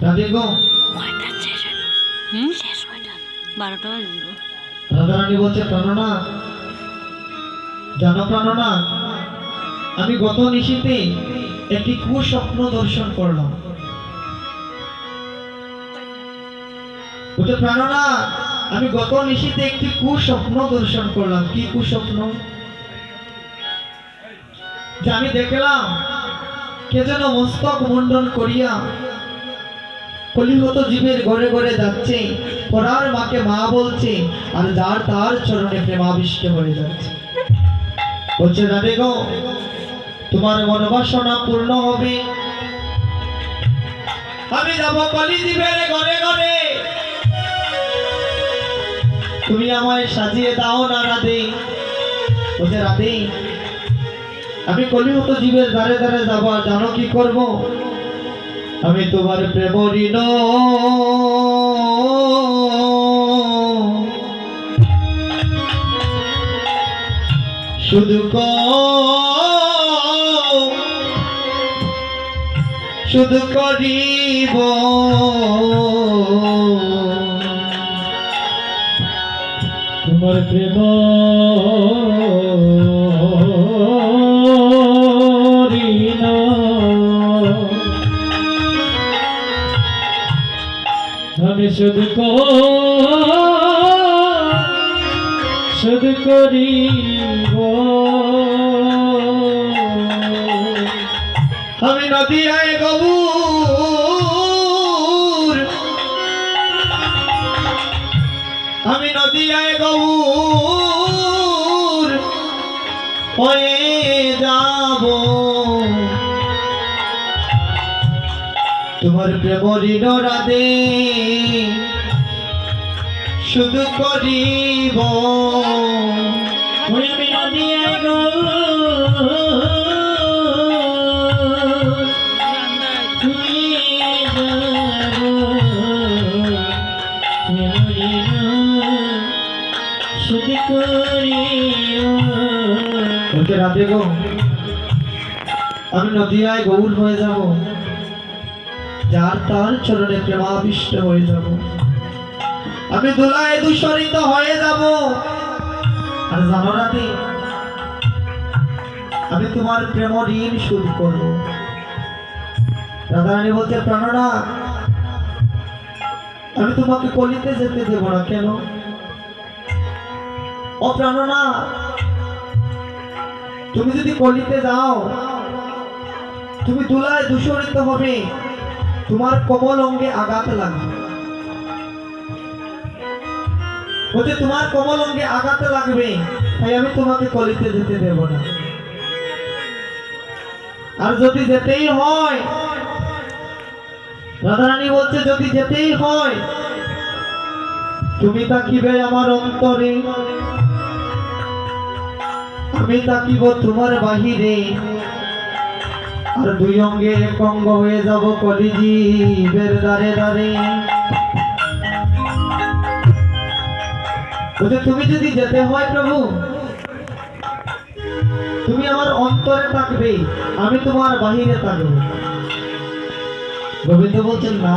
রাধে গো, রাধারানী বলছে প্রাণনা, জানো প্রাণনা, আমি গত নিশীতে একটি কুস্বপ্ন দর্শন করলাম। বলছে প্রাণনা, আমি গত নিশীতে একটি কুস্বপ্ন দর্শন করলাম। কি কুস্বপ্ন? যে আমি দেখলাম কে যেন মস্তক মুন্ডন করিয়া কলিহত জীবের ঘরে ঘরে যাচ্ছে, পরার মাকে মা বলছে, আর যার তার চরণে প্রেমাবিষ্ট হয়ে যাচ্ছে। বলছে রাধে গো, তোমার মনোবাসনা পূর্ণ হবে, আমি যাব কলি জীবের ঘরে ঘরে, তুমি আমায় সাজিয়ে দাও না রাধে। বলছে রাধে, আমি কলিহত জীবের দ্বারে দ্বারে যাবো, আর জানো কি করব? আমি তোমার প্রেম ঋণ শুধু শুধু করিব, তোমার প্রেম ঋণ আমি শুধু করিব। আমি নদিয়ায় গৌর, আমি নদিয়ায় গৌর হয়ে যাব, তোমার প্রেম ঋণ রাধে শুধু করিব। আমি নদিয়ায় গৌর রাধে গো, আমি নদিয়ায় গৌর হয়ে যাব, যার তার চরণে প্রেমাবিষ্ট হয়ে যাব, আমি দোলায় দূষরিত হয়ে যাব। আর জানো রাধে, আমি তোমার প্রেম ঋণ শোধ করব। রাধারানী বলছে প্রাণনা, আমি তোমাকে কলিতে যেতে দেব না। কেন? ও প্রাণনা, তুমি যদি কলিতে যাও, তুমি দুলায় দূষরিত হবে, তোমার কোমল অঙ্গে আঘাত লাগবে। বলছে তোমার কোমল অঙ্গে আঘাত লাগবে, তাই আমি তোমাকে কলিতে যেতে দেব না। আর যদি যেতেই হয়, রাধারানী বলছে যদি যেতেই হয়, তুমি তাকিবে আমার অন্তরে, আমি তাকিব তোমার বাহিরে, আর দুই অঙ্গে এক অঙ্গ হয়ে যাব কলি জীবের দ্বারে দ্বারে। বলছে তুমি যদি যেতে হয় প্রভু, তুমি আমার অন্তরে থাকবে, আমি তোমার বাহিরে থাকবো। গোবিন্দ বলছেন না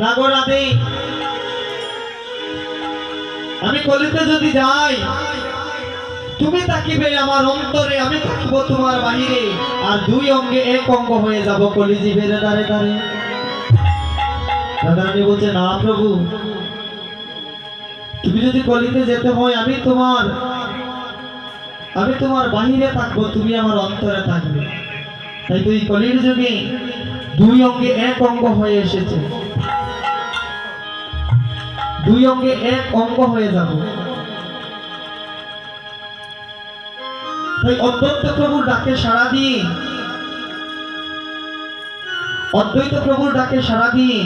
না গো রাধে, আমি কলিতে যদি যাই, তুমি তাকিবে আমার অন্তরে, আমি থাকিব তোমার বাহিরে, আর দুই অঙ্গে এক অঙ্গ হয়ে যাব কলি জীবের দ্বারে দ্বারে। রাধারানী বলছে না প্রভু, তুমি যদি কলিতে যেতে হয়, আমি তোমার বাহিরে থাকবো, তুমি আমার অন্তরে থাকবে। তাই তো এই কলির যুগে দুই অঙ্গে এক অঙ্গ হয়ে এসেছে, দুই অঙ্গে এক অঙ্গ হয়ে যাব। তাই অদ্বৈত প্রভুর ডাকে সাড়া দিয়ে, অদ্বৈত প্রভুর ডাকে সাড়া দিয়ে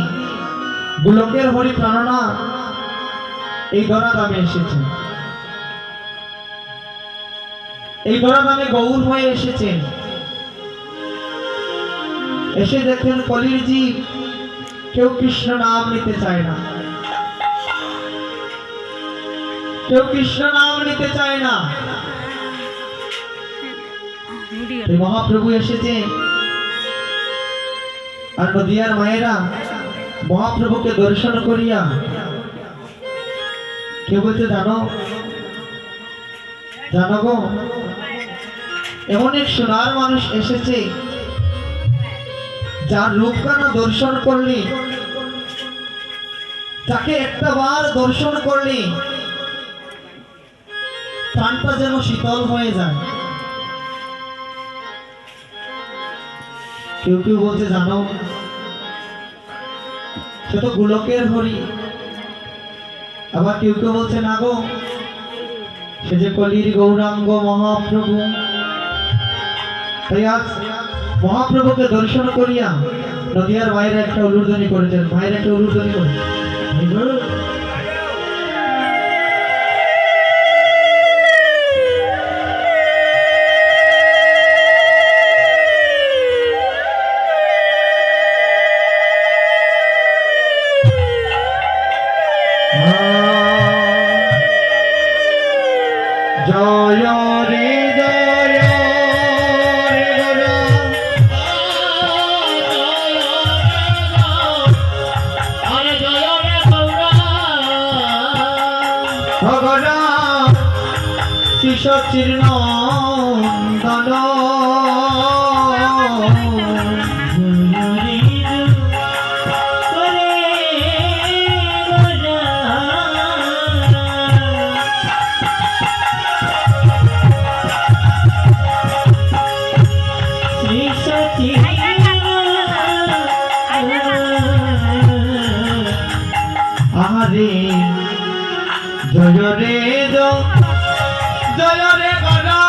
গোলকের হরি প্রাণনা এই ধরাধামে এসেছেন, এই ধরাধামে গৌর হয়ে এসেছেন। এসে দেখেন কলির জীব কেউ কৃষ্ণ নাম নিতে চায় না, কেউ কৃষ্ণ নাম নিতে চায় না। মহাপ্রভু এসেছে আর নদিয়ার মায়েরা মহাপ্রভুকে দর্শন করিয়া কে বলছে জানো জানো গো, এমন এক সোনার মানুষ এসেছে যার রূপখানা দর্শন করলি, তাকে একটা বার দর্শন করলি প্রাণটা যেন শীতল হয়ে যায়। কেউ কেউ বলছে জানো সে তো গোলকের হরি, আবার কেউ কেউ বলছে না গো সে যে কলির গৌরাঙ্গ মহাপ্রভু। তাই আজ মহাপ্রভুকে দর্শন করিয়া নদিয়ার মায়েরা একটা উলুধ্বনি করেছেন, মায়ের একটা উলুধ্বনি করেছেন। জয় রে জয় ভগবান শিশির নন্দন আহারে জয় রে জয় রে গরা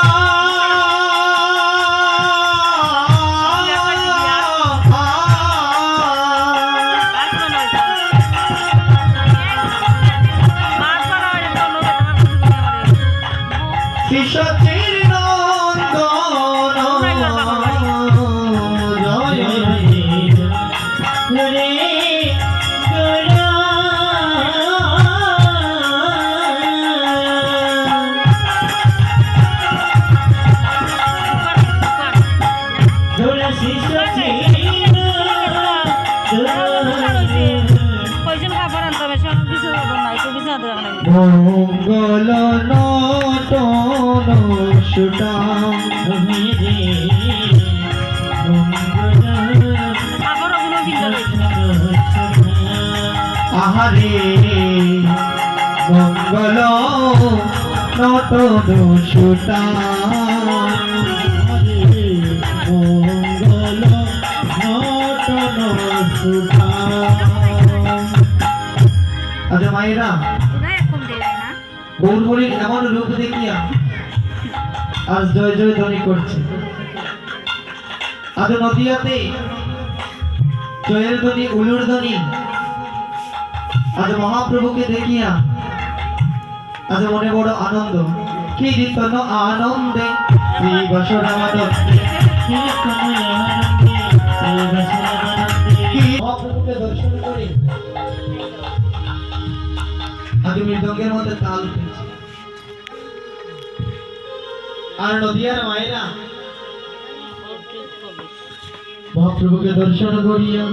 শিশির নন্দন জয় রে মঙ্গল নটন সুটা আহারে মঙ্গল নটন সুটা মঙ্গল নটন সুটা। আচ্ছা মায়েরা গৌরহরির এমন রূপ দেখিয়া আজ জয় জয় ধ্বনি করছে। আজ নদিয়াতে জয়ের ধ্বনি উলুর ধ্বনি। আজ মহাপ্রভুকে দেখিয়া আজ মনে বড় আনন্দ। কীর্তন আনন্দে শ্রী বসরামানন্দে মহাপ্রভুকে দর্শন করে আজ মৃদঙ্গের মধ্যে তাল উঠেছে। আর নদিয়ার মায়েরা মহাপ্রভুকে দর্শন করিয়া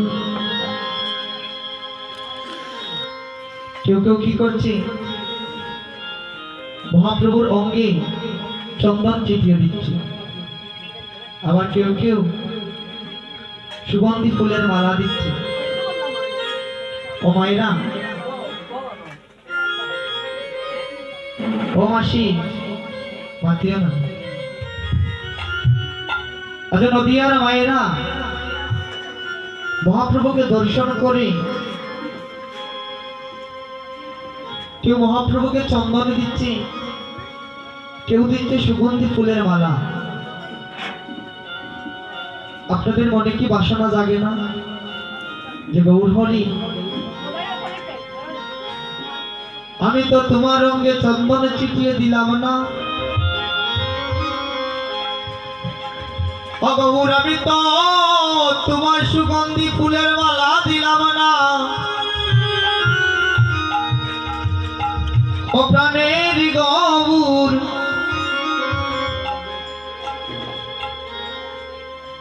কেউ কেউ কি করছে মহাপ্রভুর অঙ্গে চন্দন ছিটিয়ে দিচ্ছে, আবার কেউ কেউ সুগন্ধি ফুলের মালা দিচ্ছে। ও মায়েরা ও মাসি মাতিও না। আচ্ছা নদিয়ার মায়েরা মহাপ্রভুকে দর্শন করে কেউ মহাপ্রভুকে চন্দন দিচ্ছে, কেউ দিচ্ছে সুগন্ধি ফুলের মালা। আপনাদের মনে কি বাসনা জাগে না যে গৌরহরি আমি তো তোমার রঙে চন্দন ছিটিয়ে দিলাম না, ও গৌর আমি তো তোমার সুগন্ধি ফুলের মালা দিলাম না, ও প্রাণের গৌর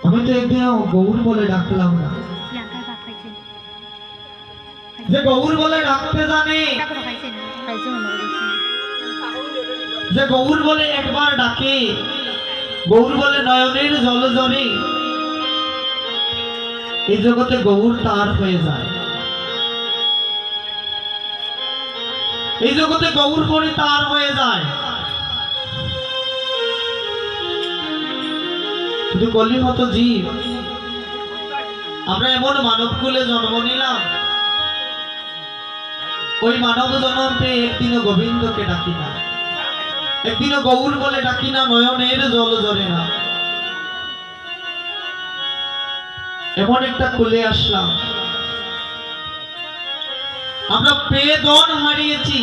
আমি তো একদিন গৌর বলে ডাকলাম না, যে গৌর বলে ডাকতে জানে, যে গৌর বলে একবার ডাকে, গৌর বলে নয়নের জল জরে, এই জগতে গৌর তার হয়ে যায়। এই জগতে গৌর পরি তার হয়ে যায়। কিন্তু কলিহত জীব আমরা এমন মানব কুলে জন্ম নিলাম, ওই মানব জন্ম পেয়ে একদিনও গোবিন্দকে ডাকি না, একদিনও গৌর বলে ডাকি না, নয়নের জল ঝরে না। এমন একটা কুলে আসলাম, আমরা পেয়ে দন হারিয়েছি,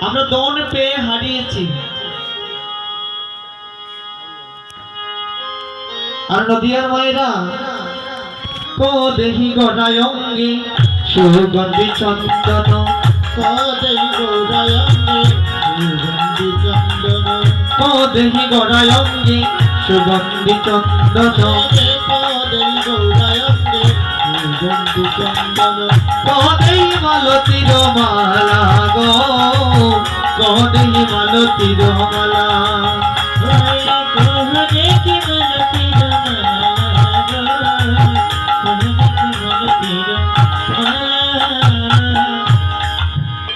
আমরা দন পেয়ে হারিয়েছি। আর নদিয়ার মায়েরা কো দেহি গড়ায় অঙ্গে সুগন্ধি চন্দন, কো দেহি গড়ায় অঙ্গে সুগন্ধি চন্দন, কো দেহি গড়ায় অঙ্গে সুগন্ধি চন্দন, কো দেহি গড়ায় অঙ্গে সুগন্ধি চন্দন, কো দেহি মালতীর মালা গো, কো দেহি মালতীর মালা,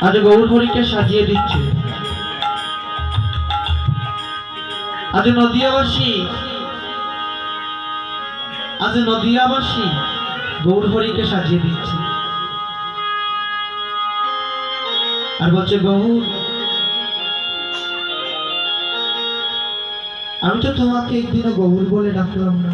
আজ গৌর হরিকে সাজিয়ে দিচ্ছে। আজ নদিয়াবাসী, আজ নদিয়াবাসী গৌর হরিকে সাজিয়ে দিচ্ছে। আর বলছে গৌর, আমি তো তোমাকে একদিনও গৌর বলে ডাকলাম না,